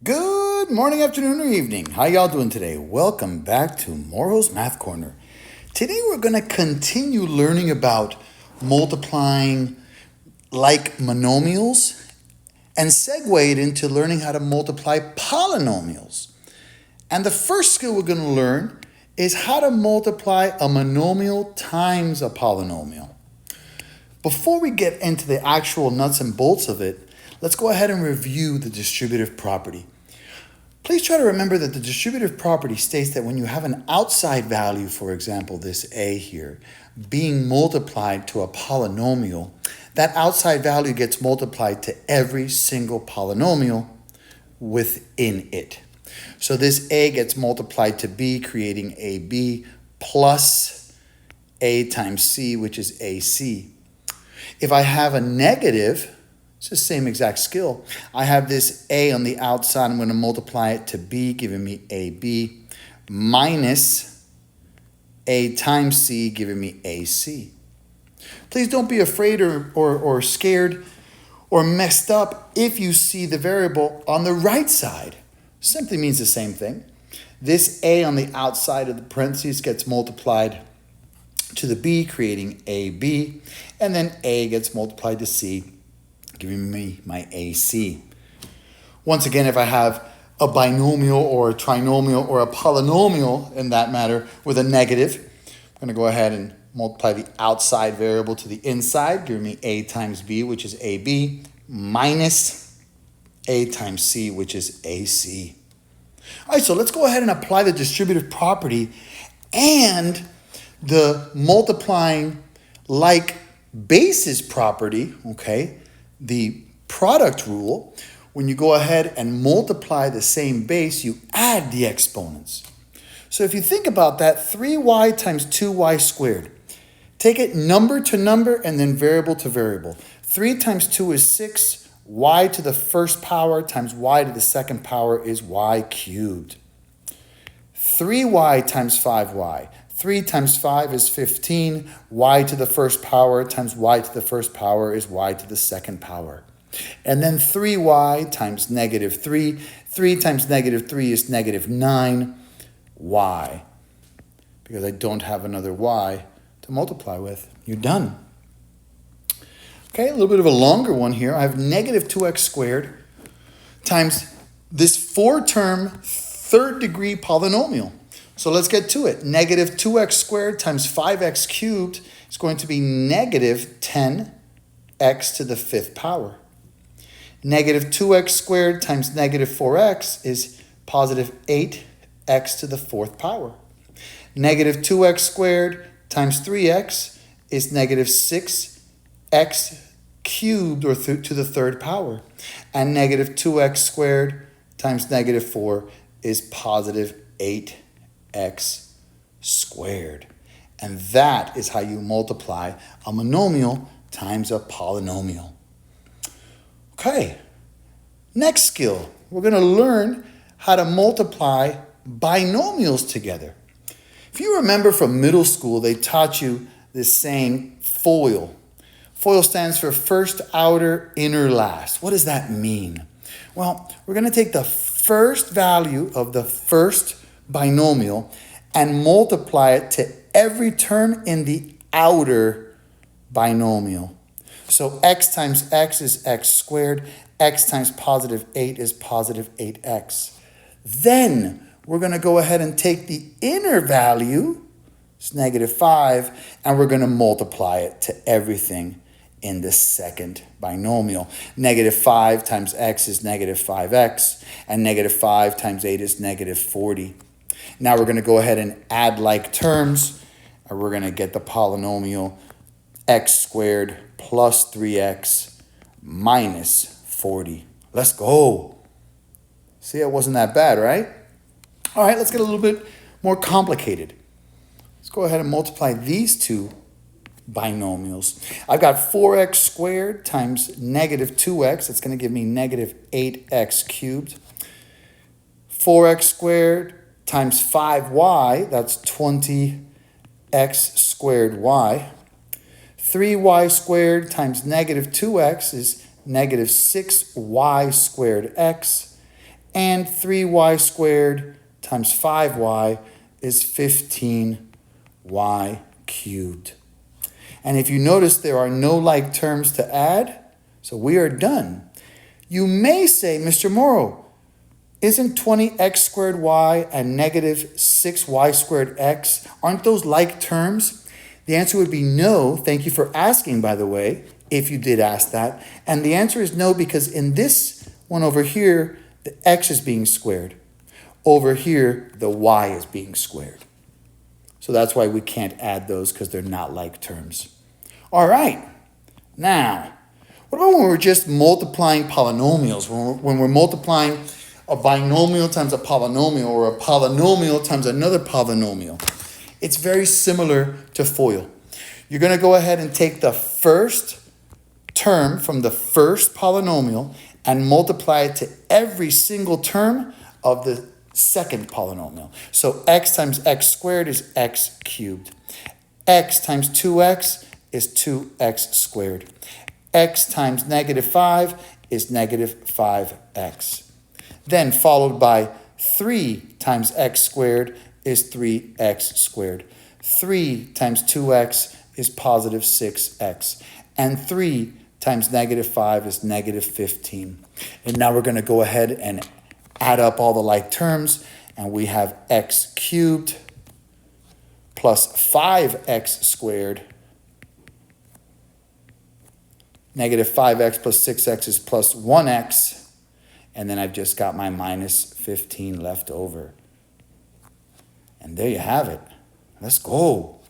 Good morning, afternoon, or evening. How y'all doing today? Welcome back to Moro's Math Corner. Today we're going to continue learning about multiplying like monomials and segue it into learning how to multiply polynomials. And the first skill we're going to learn is how to multiply a monomial times a polynomial. Before we get into the actual nuts and bolts of it, let's go ahead and review the distributive property. Please try to remember that the distributive property states that when you have an outside value, for example, this a here, being multiplied to a polynomial, that outside value gets multiplied to every single polynomial within it. So this a gets multiplied to b, creating ab plus a times c, which is ac. If I have a negative, it's the same exact skill. I have this a on the outside. I'm going to multiply it to b, giving me ab, minus a times c, giving me ac. Please don't be afraid or scared or messed up if you see the variable on the right side. Simply means the same thing. This a on the outside of the parentheses gets multiplied to the b, creating ab, and then a gets multiplied to c, giving me my AC. Once again, if I have a binomial or a trinomial or a polynomial, in that matter, with a negative, I'm going to go ahead and multiply the outside variable to the inside, giving me a times b, which is ab, minus a times c, which is ac. All right, so let's go ahead and apply the distributive property and the multiplying like basis property, okay? The product rule. When you go ahead and multiply the same base, you add the exponents. So if you think about that, 3y times 2y squared. Take it number to number and then variable to variable. 3 times 2 is 6. Y to the first power times y to the second power is y cubed. 3y times 5y. 3 times 5 is 15. Y to the first power times y to the first power is y to the second power. And then 3y times negative 3. 3 times negative 3 is negative 9y. Because I don't have another y to multiply with. You're done. Okay, a little bit of a longer one here. I have negative 2x squared times this 4-term third degree polynomial. So let's get to it. Negative 2x squared times 5x cubed is going to be negative 10x to the 5th power. Negative 2x squared times negative 4x is positive 8x to the 4th power. Negative 2x squared times 3x is negative 6x cubed, or to the 3rd power. And negative 2x squared times negative 4 is positive 8x squared. And that is how you multiply a monomial times a polynomial. Okay, next skill. We're going to learn how to multiply binomials together. If you remember from middle school, they taught you this saying, FOIL. FOIL stands for first, outer, inner, last. What does that mean? Well, we're going to take the first value of the first binomial and multiply it to every term in the outer binomial. So x times x is x squared. X times positive 8 is positive 8x. Then we're going to go ahead and take the inner value, it's negative 5, and we're going to multiply it to everything in the second binomial. Negative 5 times x is negative 5x, and negative 5 times 8 is negative 40. Now we're going to go ahead and add like terms, and we're going to get the polynomial x squared plus 3x minus 40. Let's go. See, it wasn't that bad, right? All right, let's get a little bit more complicated. Let's go ahead and multiply these two binomials. I've got 4x squared times negative 2x. That's going to give me negative 8x cubed. 4x squared times 5y. That's 20x squared y. 3y squared times negative 2x is negative 6y squared x. And 3y squared times 5y is 15y cubed. And if you notice, there are no like terms to add, so we are done. You may say, Mr. Morrow, isn't 20x squared y and negative 6y squared x, aren't those like terms? The answer would be no. Thank you for asking, by the way, if you did ask that. And the answer is no, because in this one over here, the x is being squared. Over here, the y is being squared. So that's why we can't add those, because they're not like terms. All right. Now, what about when we're just multiplying polynomials? When we're multiplying a binomial times a polynomial, or a polynomial times another polynomial? It's very similar to FOIL. You're going to go ahead and take the first term from the first polynomial and multiply it to every single term of the second polynomial. So x times x squared is x cubed. X times 2x is 2x squared. X times negative 5 is negative 5x. Then followed by 3 times x squared is 3x squared. 3 times 2x is positive 6x. And 3 times negative 5 is negative 15. And now we're going to go ahead and add up all the like terms, and we have x cubed plus 5x squared. Negative 5x plus 6x is plus 1x. And then I've just got my minus 15 left over. And there you have it. Let's go.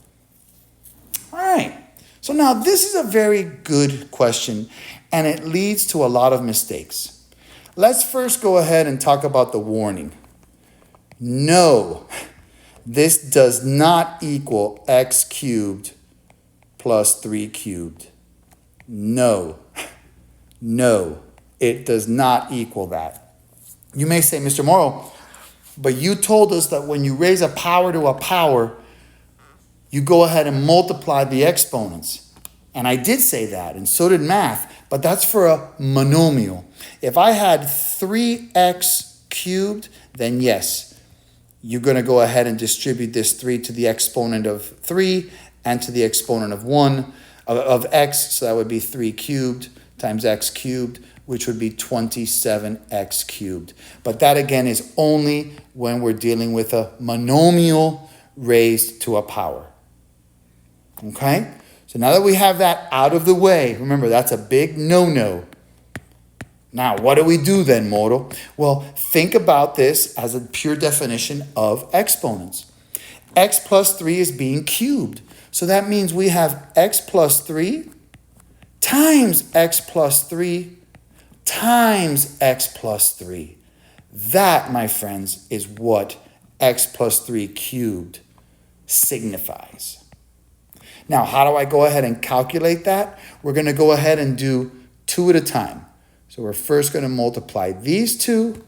All right. So now this is a very good question, and it leads to a lot of mistakes. Let's first go ahead and talk about the warning. No, this does not equal x cubed plus 3 cubed. No, it does not equal that. You may say, Mr. Morrow, but you told us that when you raise a power to a power, you go ahead and multiply the exponents. And I did say that, and so did math, but that's for a monomial. If I had 3x cubed, then yes, you're going to go ahead and distribute this 3 to the exponent of 3 and to the exponent of 1 of x, so that would be 3 cubed times x cubed, which would be 27x cubed. But that, again, is only when we're dealing with a monomial raised to a power. Okay? So now that we have that out of the way, remember, that's a big no-no. Now, what do we do then, Moro? Well, think about this as a pure definition of exponents. X plus 3 is being cubed. So that means we have x plus 3 times x plus 3 times x plus 3. That, my friends, is what x plus 3 cubed signifies. Now, how do I go ahead and calculate that? We're going to go ahead and do 2 at a time. So we're first going to multiply these two,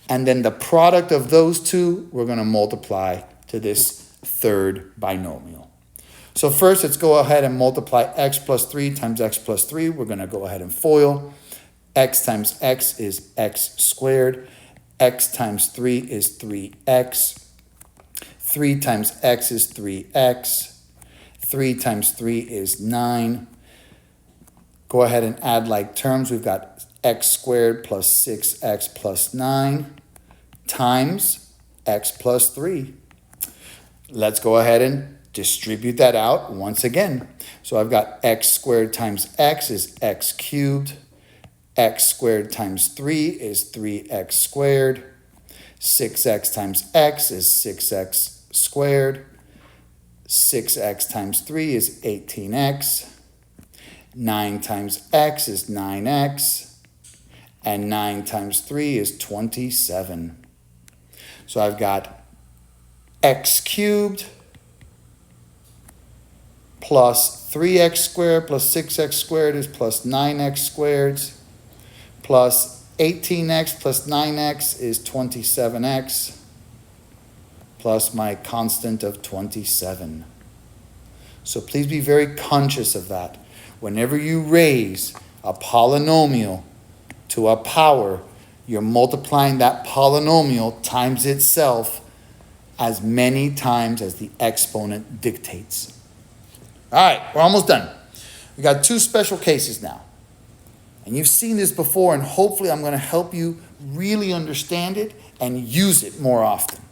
and then the product of those two, we're going to multiply to this third binomial. So first, let's go ahead and multiply x plus 3 times x plus 3. We're going to go ahead and FOIL. X times x is x squared. X times 3 is 3x. 3 times x is 3x. 3 times 3 is 9. Go ahead and add like terms. We've got x squared plus 6x plus 9 times x plus 3. Let's go ahead and distribute that out once again. So I've got x squared times x is x cubed. X squared times 3 is 3x squared. 6x times x is 6x squared. 6x times 3 is 18x. 9 times x is 9x. And 9 times 3 is 27. So I've got x cubed plus 3x squared plus 6x squared is plus 9x squared, plus 18x plus 9x is 27x, plus my constant of 27. So please be very conscious of that. Whenever you raise a polynomial to a power, you're multiplying that polynomial times itself as many times as the exponent dictates. All right, we're almost done. We got two special cases now. And you've seen this before, and hopefully I'm going to help you really understand it and use it more often.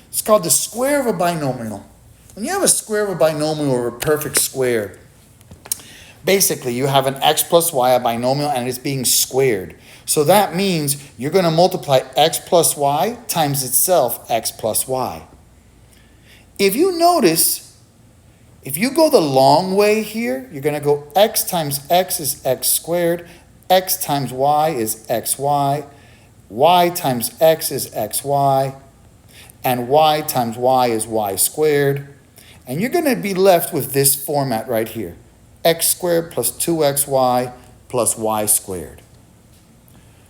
It's called the square of a binomial. When you have a square of a binomial or a perfect square, basically you have an x plus y, a binomial, and it's being squared. So that means you're going to multiply x plus y times itself, x plus y. If you notice, if you go the long way here, you're going to go x times x is x squared, x times y is xy, y times x is xy, and y times y is y squared. And you're going to be left with this format right here. X squared plus 2xy plus y squared.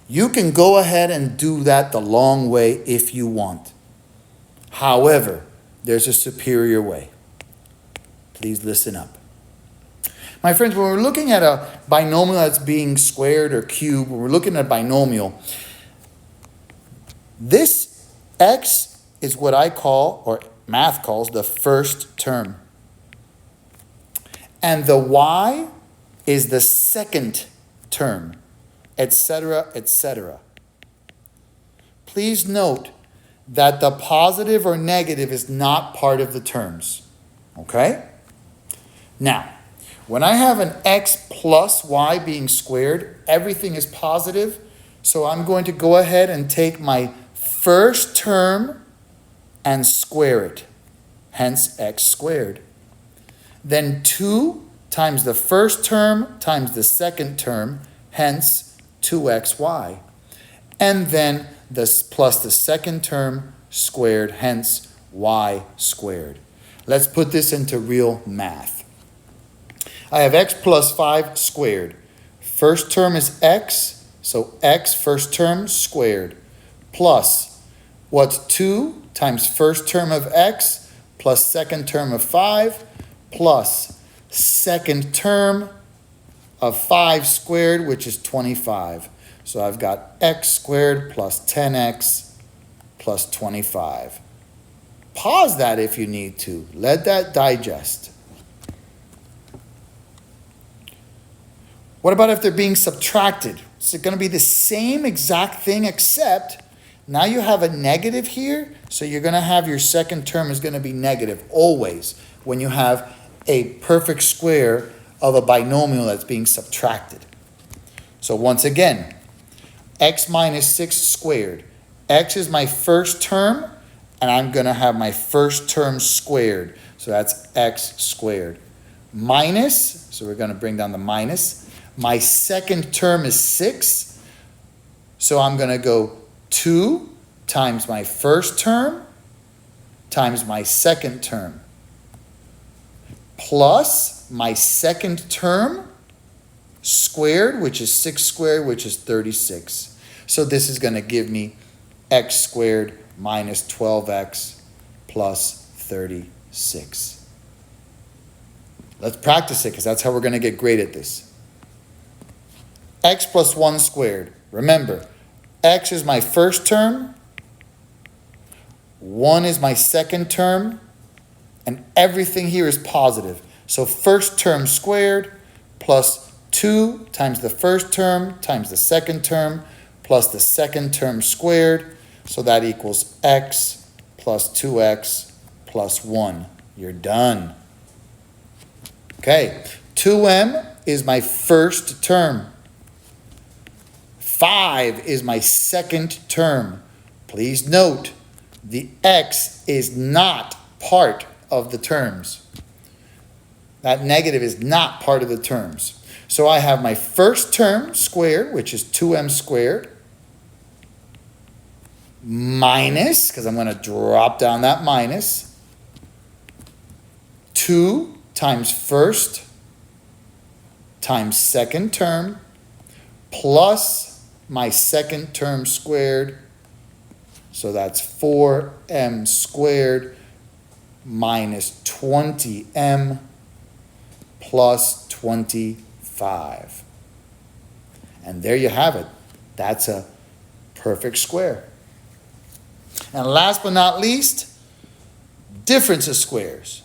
You can go ahead and do that the long way if you want. However, there's a superior way. Please listen up. My friends, when we're looking at a binomial that's being squared or cubed, when we're looking at a binomial, this x is what I call, or math calls, the first term. And the y is the second term, etc., etc. Please note that the positive or negative is not part of the terms. Okay? Now, when I have an x plus y being squared, everything is positive. So I'm going to go ahead and take my first term and square it. Hence x squared. Then 2 times the first term times the second term, hence 2xy. And then this plus the second term squared, hence y squared. Let's put this into real math. I have x plus 5 squared. First term is x, so x first term squared, plus what's 2 times first term of x plus second term of 5 plus second term of 5 squared, which is 25. So I've got x squared plus 10x plus 25. Pause that if you need to. Let that digest. What about if they're being subtracted? Is it going to be the same exact thing, except now you have a negative here, so you're going to have your second term is going to be negative always when you have a perfect square of a binomial that's being subtracted. So once again, x minus 6 squared. X is my first term, and I'm going to have my first term squared. So that's x squared. Minus, so we're going to bring down the minus. My second term is 6, so I'm going to go 2 times my first term times my second term plus my second term squared, which is 6 squared, which is 36. So this is going to give me x squared minus 12x plus 36. Let's practice it because that's how we're going to get great at this. X plus 1 squared. Remember, x is my first term, 1 is my second term, and everything here is positive. So first term squared plus 2 times the first term times the second term plus the second term squared. So that equals x plus 2x plus 1. You're done. Okay, 2m is my first term. 5 is my second term. Please note, the x is not part of the terms. That negative is not part of the terms. So I have my first term squared, which is 2m squared, minus, because I'm going to drop down that minus, 2 times first times second term plus my second term squared, so that's 4m squared minus 20m plus 25. And there you have it. That's a perfect square. And last but not least, difference of squares.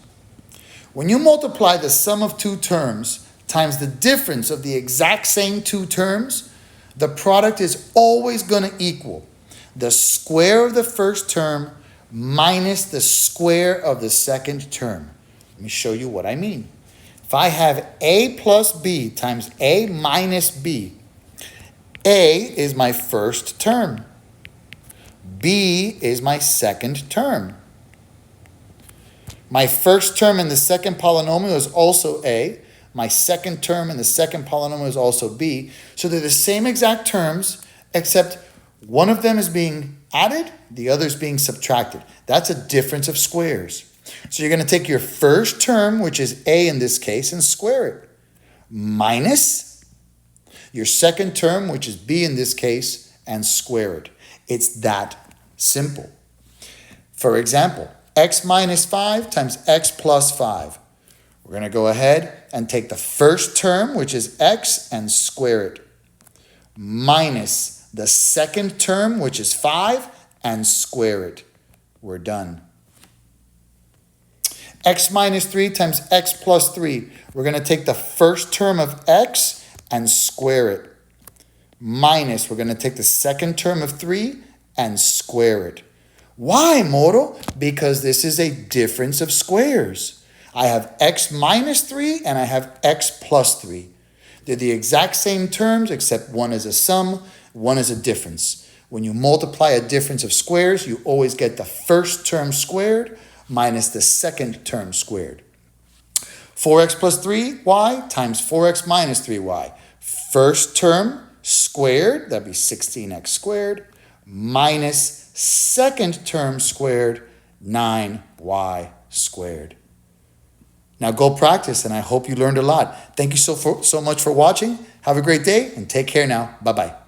When you multiply the sum of two terms times the difference of the exact same two terms, the product is always going to equal the square of the first term minus the square of the second term. Let me show you what I mean. If I have a plus b times a minus b, a is my first term. B is my second term. My first term in the second polynomial is also a. My second term in the second polynomial is also b. So they're the same exact terms, except one of them is being added, the other is being subtracted. That's a difference of squares. So you're going to take your first term, which is a in this case, and square it, minus your second term, which is b in this case, and square it. It's that simple. For example, x minus 5 times x plus 5. We're going to go ahead and take the first term, which is x, and square it, minus the second term, which is 5, and square it. We're done. X minus 3 times x plus 3. We're going to take the first term of x and square it, minus, we're going to take the second term of 3 and square it. Why, Moro? Because this is a difference of squares. I have x minus 3 and I have x plus 3. They're the exact same terms, except one is a sum, one is a difference. When you multiply a difference of squares, you always get the first term squared minus the second term squared. 4x plus 3y times 4x minus 3y. First term squared, that'd be 16x squared, minus second term squared, 9y squared. Now go practice, and I hope you learned a lot. Thank you so much for watching. Have a great day, and take care now. Bye-bye.